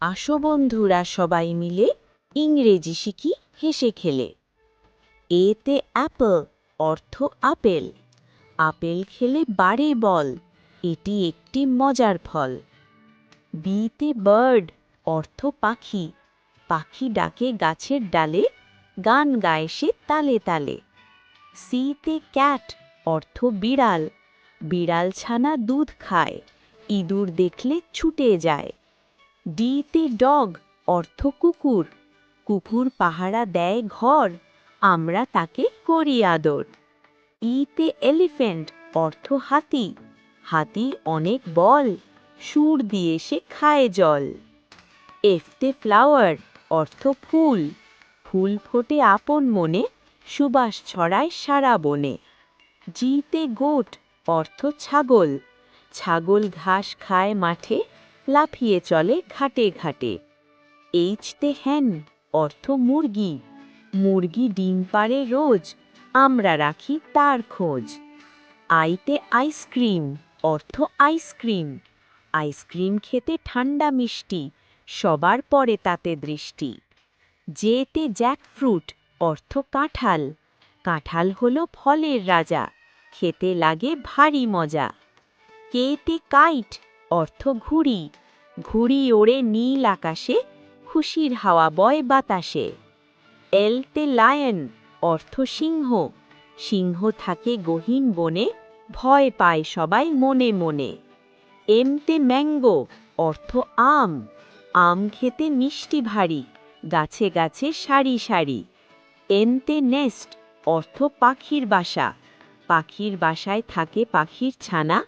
আসো বন্ধুরা সবাই মিলে ইংরেজি শিখি হেসে খেলে। এতে অ্যাপল অর্থ আপেল। আপেল খেলে বাড়ে বল, এটি একটি মজার ফল। বিতে বার্ড অর্থ পাখি। পাখি ডাকে গাছের ডালে, গান গায় সে তালে তালে। সিতে ক্যাট অর্থ বিড়াল। বিড়াল ছানা দুধ খায়, ইঁদুর দেখলে ছুটে যায়। ডিতে ডগ অর্থ কুকুর। কুকুর পাহারা দেয় ঘর, আমরা তাকে করি আদর। ইতে এলিফ্যান্ট অর্থ হাতি। হাতি অনেক বল, সুর দিয়ে সে খায় জল। এফতে ফ্লাওয়ার অর্থ ফুল। ফুল ফোটে আপন মনে, সুবাস ছড়ায় সারা বনে। জিতে গোট অর্থ ছাগল। ছাগল ঘাস খায় মাঠে, লাফিয়ে চলে ঘাটে ঘাটে। এইচতে হ্যান অর্থ মুরগি। মুরগি ডিম পাড়ে রোজ, আমরা রাখি তার খোঁজ। আইতে আইসক্রিম অর্থ আইসক্রিম। আইসক্রিম খেতে ঠান্ডা মিষ্টি, সবার পরে তাতে দৃষ্টি। জেতে জ্যাকফ্রুট অর্থ কাঁঠাল। কাঁঠাল হলো ফলের রাজা, খেতে লাগে ভারী মজা। কেতে কাইট অর্থ ঘুড়ি। ঘুড়ি ওড়ে নীল আকাশে, খুশির হাওয়া বয় বাতাসে। এলতে লায়ন অর্থ সিংহ। সিংহ থাকে গহীন বনে, ভয় পায় সবাই মনে মনে। এমতে ম্যাঙ্গো অর্থ আম। আম খেতে মিষ্টি ভারী, গাছে গাছে সারি সারি। এনতে নেস্ট অর্থ পাখির বাসা। পাখির বাসায় থাকে পাখির ছানা,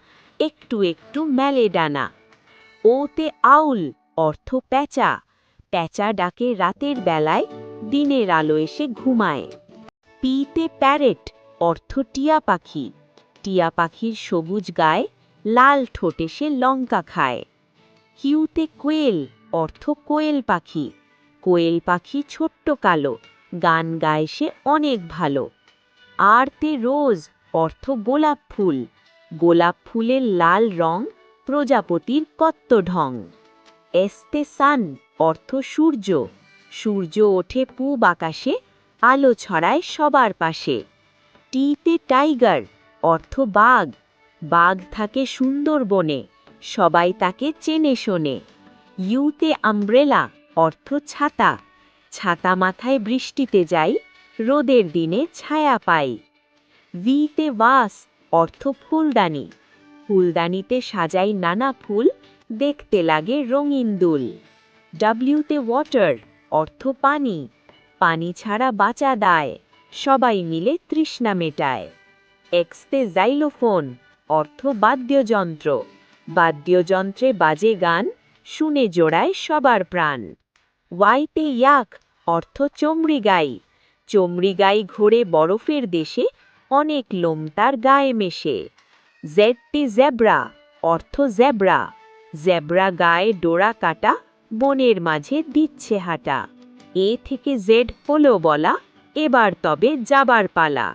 একটু একটু মেলে ডানা। ওতে আউল অর্থ প্যাঁচা। প্যাঁচা ডাকে রাতের বেলায়, দিনের আলো এসে ঘুমায়। পিতে প্যারেট অর্থ টিয়া পাখি। টিয়া পাখির সবুজ গায়ে, লাল ঠোঁটে সে লঙ্কা খায়। কিউতে কোয়েল অর্থ কোয়েল পাখি। কোয়েল পাখি ছোট্ট কালো, গান গায় সে অনেক ভালো। আরতে রোজ অর্থ গোলাপ ফুল। গোলাপ ফুলের লাল রং, প্রজাপতির কত্ত ঢং। এস্তে সান অর্থ সূর্য। সূর্য ওঠে পূব আকাশে, আলো ছড়ায় সবার পাশে। টিতে টাইগার অর্থ বাঘ। বাঘ থাকে সুন্দরবনে, সবাই তাকে চেনে শোনে। ইউতে আমব্রেলা অর্থ ছাতা। ছাতা মাথায় বৃষ্টিতে যাই, রোদের দিনে ছায়া পাই। ভিতে ভাস অর্থ ফুলদানি। ফুলদানিতে সাজাই নানা ফুল, দেখতে লাগে রঙিন দুল। ডাব্লিউতে ওয়াটার অর্থ পানি। পানি ছাড়া বাঁচা দায়, সবাই মিলে তৃষ্ণা মেটায়। এক্সতে জাইলোফোন অর্থ বাদ্যযন্ত্র। বাদ্যযন্ত্রে বাজে গান, শুনে জোড়ায় সবার প্রাণ। ওয়াইতে ইয়াক অর্থ চমড়ি গাই। চমড়ি গাই ঘোরে বরফের দেশে, অনেক লোম তার গায়ে মেশে। জেডতে জেব্রা অর্থ জেব্রা। জেব্রা গায়ে ডোরা কাটা, বনের মাঝে দিচ্ছে হাঁটা। এ থেকে জেড হলো বলা, এবার তবে যাবার পালা।